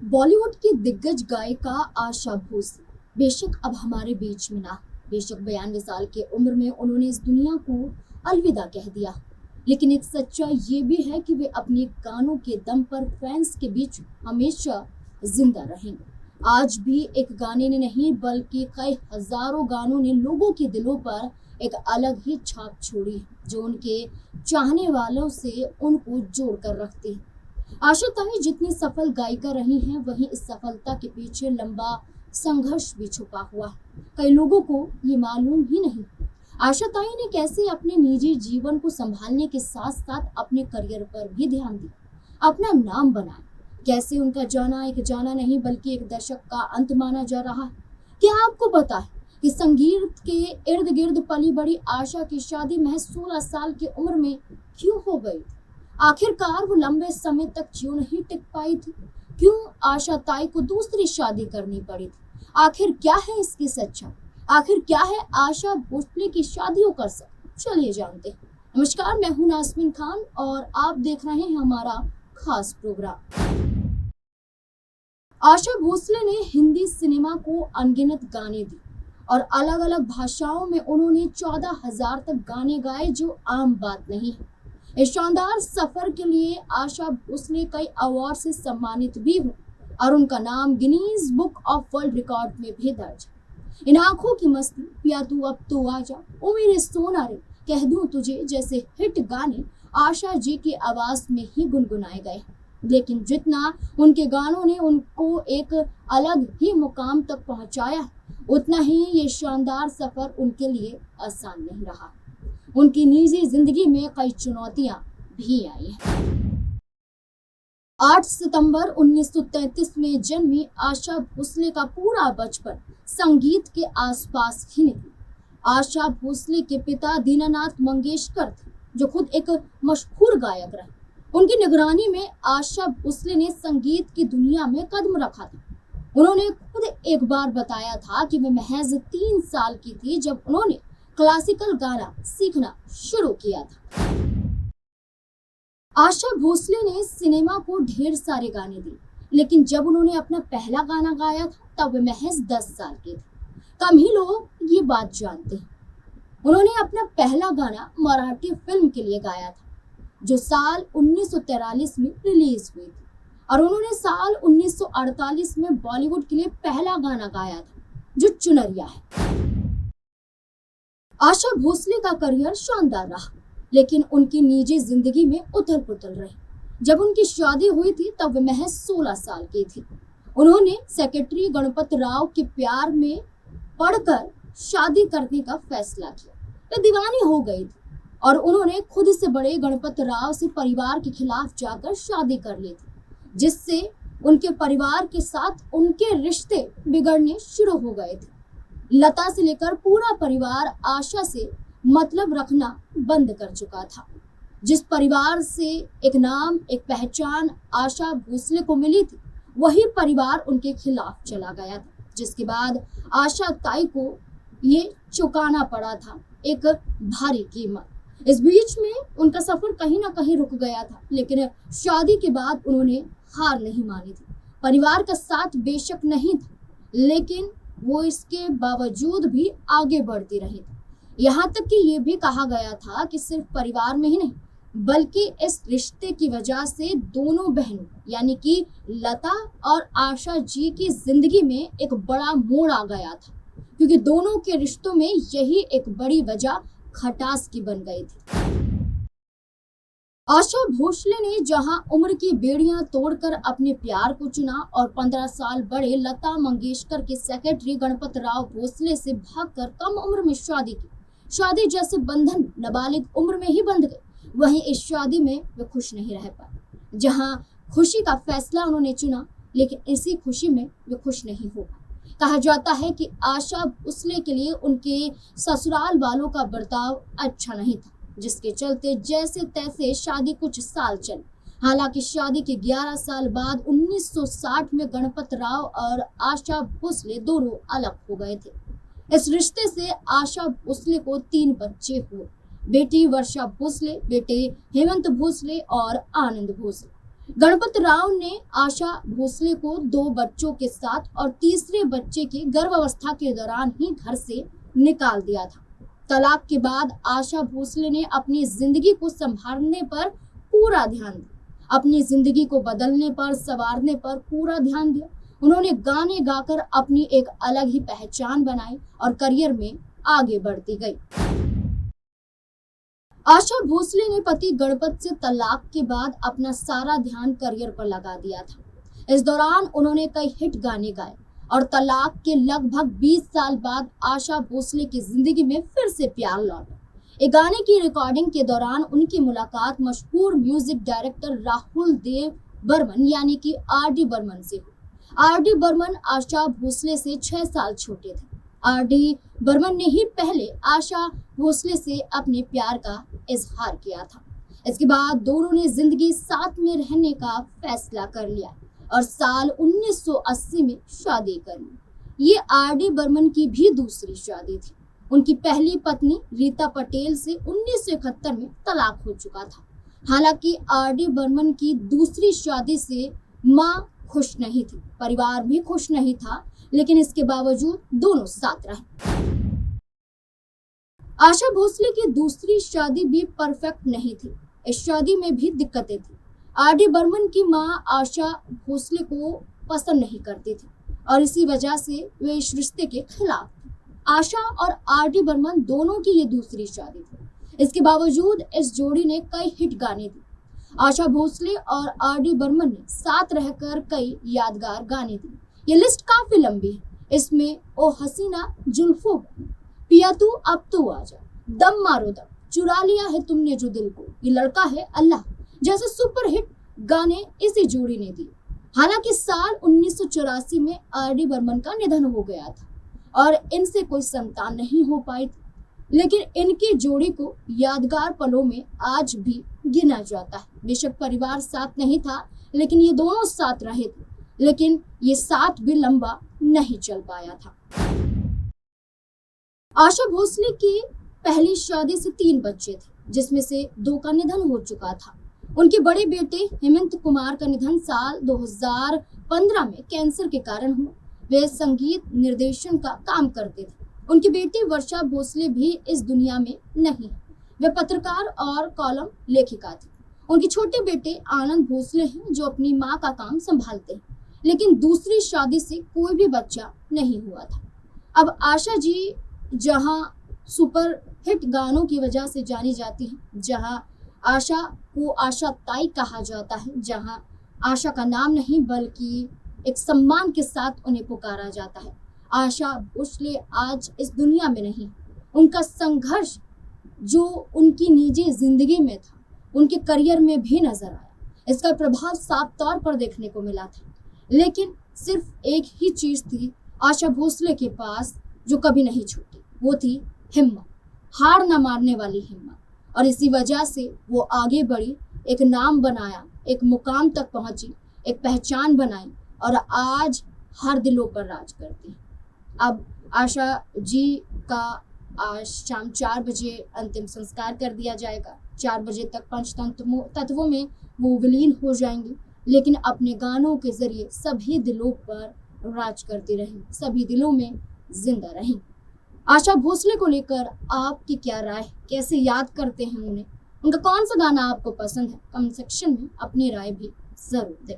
बॉलीवुड की दिग्गज गायिका आशा भोसले बेशक अब हमारे बीच में ना, बेशक 92 साल की उम्र में उन्होंने इस दुनिया को अलविदा कह दिया। लेकिन एक सच्चाई ये भी है कि वे अपने गानों के दम पर फैंस के बीच हमेशा जिंदा रहेंगे। आज भी एक गाने ने नहीं बल्कि कई हजारों गानों ने लोगों के दिलों पर एक अलग ही छाप छोड़ी है, जो उनके चाहने वालों से उनको जोड़ कर रखती है। आशा ताई जितनी सफल गायिका रही हैं, वहीं इस सफलता के पीछे लंबा संघर्ष भी छुपा हुआ है। कई लोगों को ये मालूम ही नहीं आशा ताई ने कैसे अपने निजी जीवन को संभालने के साथ साथ अपने करियर पर भी ध्यान दिया, अपना नाम बनाया। कैसे उनका जाना एक जाना नहीं बल्कि एक दशक का अंत माना जा रहा है। क्या आपको पता है कि संगीत के इर्द गिर्द पली बड़ी आशा की शादी महज 16 साल की उम्र में क्यों हो गई? आखिरकार वो लंबे समय तक क्यों नहीं टिक पाई थी? क्यों आशा ताई को दूसरी शादी करनी पड़ी थी? आखिर क्या है इसकी सच्चाई? आखिर क्या है आशा भोसले की शादियों का सर? चलिए जानते हैं। नमस्कार, मैं हूं नाज़मीन खान और आप देख रहे हैं हमारा खास प्रोग्राम। आशा भोसले ने हिंदी सिनेमा को अनगिनत गाने दिए और अलग अलग भाषाओं में उन्होंने 14,000 तक गाने गाए, जो आम बात नहीं है। इस शानदार सफर के लिए आशा भोसले कई अवार्ड से सम्मानित भी हुई और उनका नाम Guinness book of world record में भी दर्ज है। इन आंखों की मस्ती, पिया तू अब तो आजा, ओ मेरे सोना रे, कह दूं तुझे जैसे हिट गाने आशा जी की आवाज में ही गुनगुनाए गए। लेकिन जितना उनके गानों ने उनको एक अलग ही मुकाम तक पहुंचाया, उतना ही ये शानदार सफर उनके लिए आसान नहीं रहा। उनकी निजी जिंदगी में कई चुनौतियां भी आई हैं। 8 सितंबर 1933 में जन्मी आशा भोसले का पूरा बचपन संगीत के आसपास ही निकला। आशा भोसले के पिता दीनानाथ मंगेशकर थे, जो खुद एक मशहूर गायक रहे। उनकी निगरानी में आशा भोसले ने संगीत की दुनिया में कदम रखा था। उन्होंने खुद एक बार बताया था कि वे महज 3 साल की थी जब उन्होंने क्लासिकल गाना सीखना शुरू किया था। आशा भोसले ने सिनेमा को ढेर सारे गाने दिए, लेकिन जब उन्होंने अपना पहला गाना गाया था तब वे महज 10 साल के थे। कम ही लोग ये बात जानते हैं। उन्होंने अपना पहला गाना मराठी फिल्म के लिए गाया था, जो साल 1943 में रिलीज हुई थी, और उन्होंने साल 1948 में बॉलीवुड के लिए पहला गाना गाया था, जो चुनरिया है। आशा भोसले का करियर शानदार रहा, लेकिन उनकी निजी जिंदगी में उथल पुथल रही। जब उनकी शादी हुई थी तब वे महज 16 साल की थी। उन्होंने सेक्रेटरी गणपत राव के प्यार में पड़कर शादी करने का फैसला किया। वे दीवानी हो गई थी और उन्होंने खुद से बड़े गणपत राव से परिवार के खिलाफ जाकर शादी कर ली थी, जिससे उनके परिवार के साथ उनके रिश्ते बिगड़ने शुरू हो गए थे। लता से लेकर पूरा परिवार आशा से मतलब रखना बंद कर चुका था। जिस परिवार से एक नाम, एक पहचान आशा भोसले को मिली थी, वही परिवार उनके खिलाफ चला गया था, जिसके बाद आशा ताई को ये चुकाना पड़ा था एक भारी कीमत। इस बीच में उनका सफर कहीं ना कहीं रुक गया था, लेकिन शादी के बाद उन्होंने हार नहीं मानी थी। परिवार का साथ बेशक नहीं था, लेकिन वो इसके बावजूद भी आगे बढ़ती रही थी। यहाँ तक कि ये भी कहा गया था कि सिर्फ परिवार में ही नहीं, बल्कि इस रिश्ते की वजह से दोनों बहनों यानी कि लता और आशा जी की जिंदगी में एक बड़ा मोड़ आ गया था, क्योंकि दोनों के रिश्तों में यही एक बड़ी वजह खटास की बन गई थी। आशा भोसले ने जहां उम्र की बेड़ियां तोड़कर अपने प्यार को चुना और 15 साल बड़े लता मंगेशकर के सेक्रेटरी गणपत राव भोसले से भागकर कम उम्र में शादी की। शादी जैसे बंधन नाबालिग उम्र में ही बंध गए, वहीं इस शादी में वे खुश नहीं रह पाए। जहां खुशी का फैसला उन्होंने चुना, लेकिन इसी खुशी में वे खुश नहीं हो पाए। कहा जाता है कि आशा भोसले के लिए उनके ससुराल वालों का बर्ताव अच्छा नहीं था, जिसके चलते जैसे तैसे शादी कुछ साल चली। हालांकि शादी के 11 साल बाद 1960 में गणपत राव और आशा भोसले दोनों अलग हो गए थे। इस रिश्ते से आशा भोसले को 3 बच्चे हुए, बेटी वर्षा भोसले, बेटे हेमंत भोसले और आनंद भोसले। गणपत राव ने आशा भोसले को 2 बच्चों के साथ और तीसरे बच्चे की गर्भावस्था के दौरान ही घर से निकाल दिया था। तलाक के बाद आशा भोसले ने अपनी जिंदगी को संभालने पर पूरा ध्यान दिया, अपनी जिंदगी को बदलने पर, संवारने पर पूरा ध्यान दिया। उन्होंने गाने गाकर अपनी एक अलग ही पहचान बनाई और करियर में आगे बढ़ती गई। आशा भोसले ने पति गणपत से तलाक के बाद अपना सारा ध्यान करियर पर लगा दिया था। इस दौरान उन्होंने कई हिट गाने गाए और तलाक के लगभग 20 साल बाद आशा भोसले की जिंदगी में फिर से प्यार लौटा। एक गाने की रिकॉर्डिंग के दौरान उनकी मुलाकात मशहूर म्यूजिक डायरेक्टर राहुल देव बर्मन यानी कि आर.डी. बर्मन से हुई। आर.डी. बर्मन आशा भोसले से 6 साल छोटे थे। आर.डी. बर्मन ने ही पहले आशा भोसले से अपने प्यार का इजहार किया था। इसके बाद दोनों ने जिंदगी साथ में रहने का फैसला कर लिया और साल 1980 में शादी कर ली। ये आर.डी. बर्मन की भी दूसरी शादी थी। उनकी पहली पत्नी रीता पटेल से 1971 में तलाक हो चुका था। हालांकि आर.डी. बर्मन की दूसरी शादी से मां खुश नहीं थी, परिवार भी खुश नहीं था, लेकिन इसके बावजूद दोनों साथ रहे। आशा भोसले की दूसरी शादी भी परफेक्ट नहीं थी। इस शादी में भी दिक्कतें थी। आर.डी. बर्मन की मां आशा भोसले को पसंद नहीं करती थी और इसी वजह से वे इस रिश्ते के खिलाफ थी। आशा और आर.डी. बर्मन दोनों की ये दूसरी शादी थी। इसके बावजूद इस जोड़ी ने कई हिट गाने दिए। आशा भोसले और आर.डी. बर्मन ने साथ रहकर कई यादगार गाने दिए। ये लिस्ट काफी लंबी है। इसमें ओ हसीना जुल्फों, पिया तू अब तो आजा, दम मारो दम, चुरा लिया है तुमने जो दिल को, ये लड़का है अल्लाह जैसे सुपर हिट गाने इसी जोड़ी ने दिए। हालांकि साल 1984 में आर.डी. बर्मन का निधन हो गया था और इनसे कोई संतान नहीं हो पाई थी, लेकिन इनकी जोड़ी को यादगार पलों में आज भी गिना जाता है। बेशक परिवार साथ नहीं था, लेकिन ये दोनों साथ रहे थे, लेकिन ये साथ भी लंबा नहीं चल पाया था। आशा भोसले की पहली शादी से 3 बच्चे थे, जिसमें से 2 का निधन हो चुका था। उनके बड़े बेटे हेमंत कुमार का निधन साल 2015 में कैंसर के कारण हुआ। वे संगीत निर्देशन का काम करते थे। उनकी बेटी वर्षा भोसले भी इस दुनिया में नहीं है। वे पत्रकार और कॉलम लेखिका थी। उनके छोटे बेटे आनंद भोसले हैं जो अपनी मां का काम संभालते हैं, लेकिन दूसरी शादी से कोई भी बच्चा नहीं हुआ था। अब आशा जी जहां सुपर हिट गानों की वजह से जानी जाती हैं, जहां आशा को आशा ताई कहा जाता है, जहां आशा का नाम नहीं बल्कि एक सम्मान के साथ उन्हें पुकारा जाता है, आशा भोसले आज इस दुनिया में नहीं। उनका संघर्ष जो उनकी निजी जिंदगी में था, उनके करियर में भी नजर आया। इसका प्रभाव साफ तौर पर देखने को मिला था, लेकिन सिर्फ एक ही चीज थी आशा भोसले के पास जो कभी नहीं छूटी, वो थी हिम्मत, हार न मारने वाली हिम्मत। और इसी वजह से वो आगे बढ़ी, एक नाम बनाया, एक मुकाम तक पहुंची, एक पहचान बनाई और आज हर दिलों पर राज करती है। अब आशा जी का आज शाम 4 बजे अंतिम संस्कार कर दिया जाएगा। 4 बजे तक पंच तत्वों में वो विलीन हो जाएंगी, लेकिन अपने गानों के जरिए सभी दिलों पर राज करती रही, सभी दिलों में जिंदा रही। आशा भोसले को लेकर आपकी क्या राय, कैसे याद करते हैं उन्हें, उनका कौन सा गाना आपको पसंद है? कमेंट सेक्शन में अपनी राय भी जरूर दें।